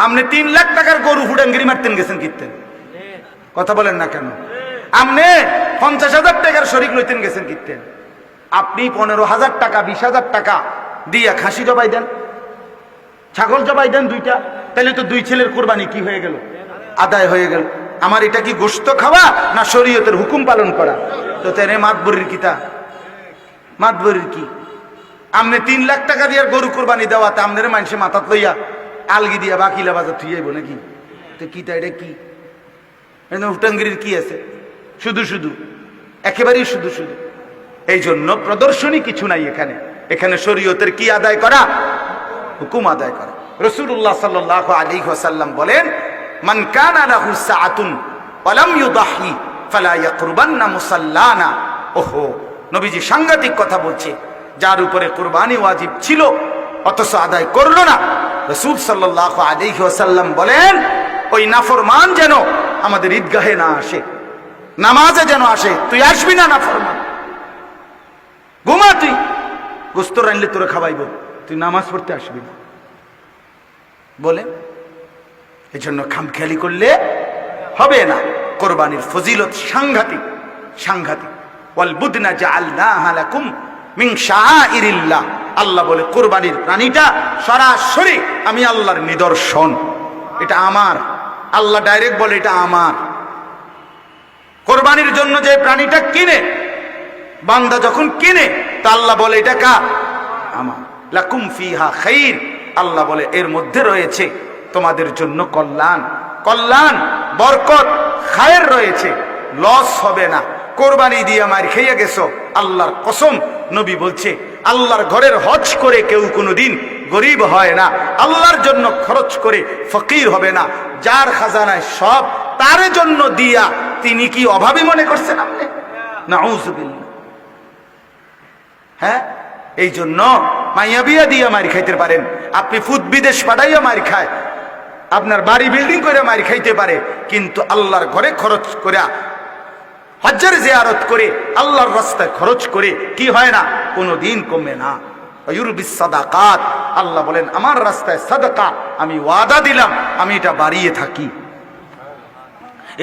আপনি 3 লাখ টাকার গরু হুডাঙ্গিরি মারতেন গেছেন কিনতেন, কথা বলেন না কেন? আপনি 50,000 টাকার শরীক লইতেন গেছেন কিনতেন। আপনি 15,000 টাকা 20,000 টাকা দিয়া খাসি জবাই দেন, ছাগল জবাই দেন 2টা, তাহলে তো 2 ছেলের কোরবানি কি হয়ে গেল? আদায় হয়ে গেল। আমার এটা কি গোশত খাওয়া না শরীয়তের হুকুম পালন করা? তো তেনে মাতবরির কিতা, মাতবরির কি? আপনি 3 লাখ টাকা দিয়ে গরু কোরবানি দেওয়াতে আপনার মানুষে মাথাত লইয়া আলগি দিয়া বাকিলা বাজার থুইয়াইব নাকি? তো কিতা এটা কি? উটাঙ্গিরির কি আছে? শুধু শুধু, একেবারেই শুধু শুধু। এই জন্য প্রদর্শনী কিছু নাই এখানে। এখানে শরীয়তের কি আদায় করা? হুকুম আদায় করা। রাসূলুল্লাহ সাল্লাল্লাহু আলাইহি ওয়াসাল্লাম বলেন, মান কানা লাহু সাআতুন ওয়া লাম ইউদাহি ফালা ইয়াকরুবান্না মুসাল্লানা। ওহো, নবীজি সাংঘাতিক কথা বলছে। যার উপরে কুরবানি ওয়াজিব ছিল অথচ আদায় করলো না, রাসূল সাল্লাল্লাহু আলাইহি ওয়াসাল্লাম বলেন ওই নাফরমান যেন আমাদের ঈদগাহে না আসে, নামাজে যেন আসে। তুই আসবি না নাফরমান, ঘুমা, তুই গোস্ত রানলে তোরে খাওয়াইব, তুই নামাজ পড়তে আসবি না বলে। এই জন্য খামখেয়ালি করলে হবে না। কোরবানির ফজিলত সাংঘাতিক, সাংঘাতিক। ওয়াল বুদনা জাআলনাহা লাকুম মিন শাআইরিল্লাহ। আল্লাহ বলে কোরবানির প্রাণীটা সরাসরি আমি আল্লাহর নিদর্শন, এটা আমার। আল্লাহ ডাইরেক্ট বলে এটা আমার। কোরবানির জন্য যে প্রাণীটা কিনে বান্দা যখন কিনে, তা আল্লাহ বলে এটা কার? আমার। লাকুম ফিহা খাইর, আল্লাহ বলে এর মধ্যে রয়েছে তোমাদের জন্য কল্যাণ, কল্যাণ, বরকত, খায়ের রয়েছে, লস হবে না। কোরবানি দিয়ে মার খেয়ে গেছো, আল্লাহর কসম, নবী বলছে আল্লাহর ঘরের হজ করে কেউ কোনোদিন গরিব হয় না, আল্লাহর জন্য খরচ করে ফকির হবে না। যার খাজানায় সব তার জন্য দিয়া তিনি কি অভাবী মনে করছেন আপনি? নাউযুবিল্লাহ। হ্যাঁ, এই জন্য মাইয়া বিয়া দিয়ে মার খাইতে পারেন আপনি, ফুদ বিদেশ পাঠাইয়া মার খায়, আপনার বাড়ি বিল্ডিং করে মার খাইতে পারে, কিন্তু আল্লাহর ঘরে খরচ করে, হজ্জের জিয়ারত করে, আল্লাহর রাস্তায় খরচ করে কি হয় না? কোনোদিন কমে না। ইউরবিস সাদাকাত, আল্লাহ বলেন আমার রাস্তায় সাদাকা আমি ওয়াদা দিলাম, আমি এটা বাড়িয়ে থাকি।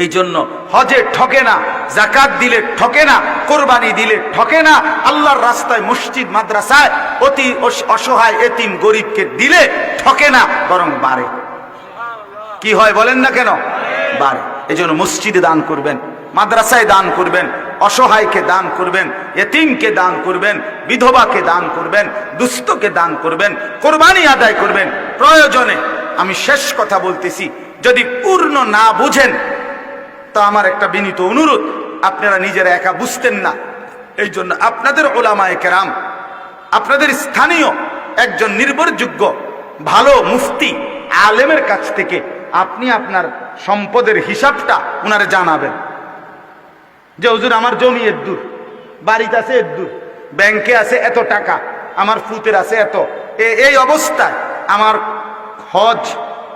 এই জন্য হজে ঠকে না, যাকাত দিলে ঠকে না, কোরবানি দিলে ঠকে না, আল্লাহর রাস্তায় মসজিদ মাদ্রাসায় অতি অসহায় এতিম গরিবকে দিলে ঠকে না, বরং বাড়ে। কি হয় বলেন না কেন? বাড়ে। এই জন্য মসজিদে দান করবেন, মাদ্রাসায় দান করবেন, অসহায়কে দান করবেন, এতিমকে দান করবেন, বিধবাকে দান করবেন, দুস্থকে দান করবেন, কোরবানি আদায় করবেন। প্রয়োজনে, আমি শেষ কথা বলতেছি, যদি পূর্ণ না বুঝেন তা আমার একটা বিনীত অনুরোধ, আপনারা নিজেরা একা বুঝতেন না, এই জন্য আপনাদের উলামায়ে কেরাম, আপনাদের স্থানীয় একজন নির্ভরযোগ্য ভালো মুফতি আলেমের কাছ থেকে আপনি আপনার সম্পদের হিসাবটা উনারে জানাবেন, যে হুজুর আমার জমি এর দূর, বাড়িতে আছে এর দূর, ব্যাংকে আছে এত টাকা, আমার ফুতের আছে এত, এই অবস্থায় আমার হজ,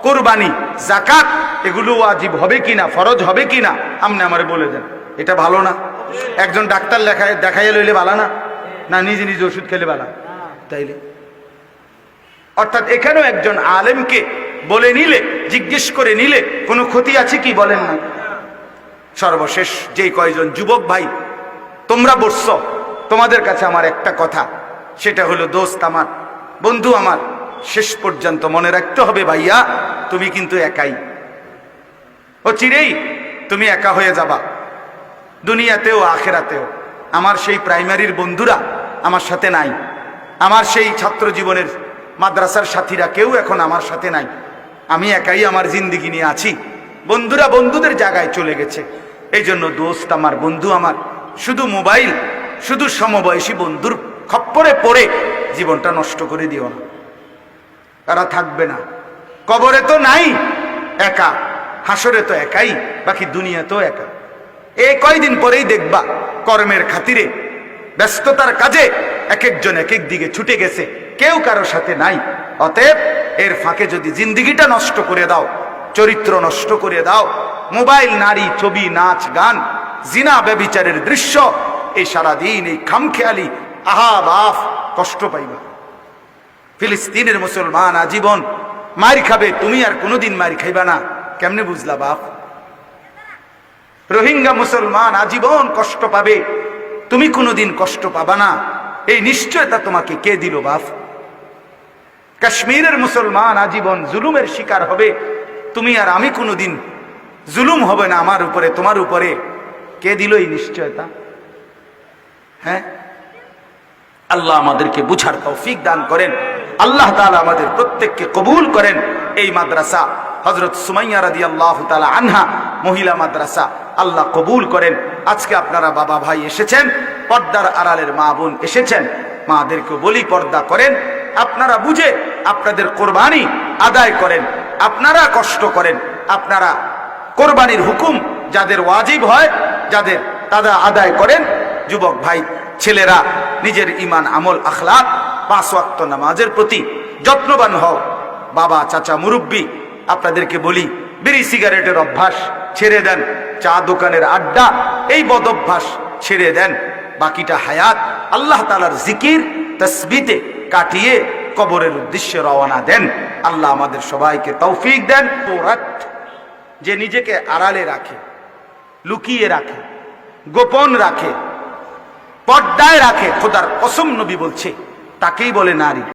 কোরবানি, যাকাত এগুলো ওয়াজিব হবে কিনা, ফরজ হবে কিনা, আপনি আমারে বলে দেন। এটা ভালো না? একজন ডাক্তার দেখাইয়া লইলে ভালো না? না নিজে নিজে ওষুধ খেলে ভালো? তাইলে অর্থাৎ এখানেও একজন আলেমকে বলে নিলে, জিজ্ঞেস করে নিলে কোনো ক্ষতি আছে কি? বলেন না। সর্বশেষ যেই কয়জন যুবক ভাই তোমরা বসছো, তোমাদের কাছে আমার একটা কথা, সেটা হলো দোস্ত আমার, বন্ধু আমার, শেষ পর্যন্ত মনে রাখতে হবে ভাইয়া, তুমি কিন্তু একাই, ও চিরেই তুমি একা হয়ে যাবা, দুনিয়াতেও আখেরাতেও। আমার সেই প্রাইমারির বন্ধুরা আমার সাথে নাই, আমার সেই ছাত্র জীবনের মাদ্রাসার সাথীরা কেউ এখন আমার সাথে নাই, আমি একাই আমার জিন্দেগি নিয়ে আছি। বন্ধুরা বন্ধুদের জায়গায় চলে গেছে। এই জন্য দোস্ত আমার, বন্ধু আমার, শুধু মোবাইল, শুধু সমবয়সী বন্ধুর খপ্পরে পড়ে জীবনটা নষ্ট করে দিও না। তারা থাকবে না, কবরে তো নাই একা, হাসরে তো একাই, বাকি দুনিয়া তো একা। এই কয়দিন পরেই দেখবা কর্মের খাতিরে, ব্যস্ততার কাজে এক একজন এক এক দিকে ছুটে গেছে, কেউ কারো সাথে নাই। অতএব এর ফাঁকে যদি জিন্দিগিটা নষ্ট করে দাও, চরিত্র নষ্ট করে দাও, মোবাইল, নারী, ছবি, নাচ, গান, জিনা, ব্যভিচারের দৃশ্য, এই সারাদিন এই খামখেয়ালি আহা বাফ কষ্ট পাইবা। ফিলিস্তিনের মুসলমান আজীবন মার খাবে, তুমি আর কোনোদিন মার খাইবা না, কেমনে বুঝলা বাপ? রোহিঙ্গা মুসলমান আজীবন কষ্ট পাবে, তুমি কোনোদিন কষ্ট পাবা না, এই নিশ্চয়তা তোমাকে কে দিল বাপ? কাশ্মীরের মুসলমান আজীবন জুলুমের শিকার হবে, তুমি আর আমি কোনোদিন জুলুম হবে না আমার উপরে, তোমার উপরে, কে দিল এই নিশ্চয়তা? হ্যাঁ, আল্লাহ আমাদেরকে বুঝার তৌফিক দান করেন। আল্লাহ তাআলা আমাদের প্রত্যেককে কবুল করেন। এই মাদ্রাসা হযরত সুমাইয়া রাদিয়াল্লাহু তাআলা আনহা মহিলা মাদ্রাসা আল্লাহ কবুল করেন। আজকে আপনারা বাবা ভাই এসেছেন, পর্দার আড়ালের মা বোন এসেছেন, মাদেরকে বলি পর্দা করেন, আপনারা বুঝে আপনাদের কোরবানি আদায় করেন, আপনারা কষ্ট করেন, আপনারা কোরবানির হুকুম যাদের ওয়াজিব হয়, যাদের তারা আদায় করেন। যুবক ভাই ছেলেরা নিজের ঈমান আমল আখলাক 5 ওয়াক্ত নামাজের প্রতি যত্নবান হও। বাবা চাচা মুরব্বী আপনাদেরকে বলি, বিড়ি সিগারেটের অভ্যাস ছেড়ে দেন, চা দোকানের আড্ডা এই বদ অভ্যাস ছেড়ে দেন। বাকিটা হায়াত আল্লাহ তাআলার জিকির তাসবিতে কাটিয়ে কবরের উদ্দেশ্যে রওনা দেন। আল্লাহ আমাদের সবাইকে তৌফিক দেন। যে নিজেকে আড়ালে রাখে, লুকিয়ে রাখে, গোপন রাখে, পর্দায় রাখে, খোদার কসম নবী বলছে তাকেই বলে নারী।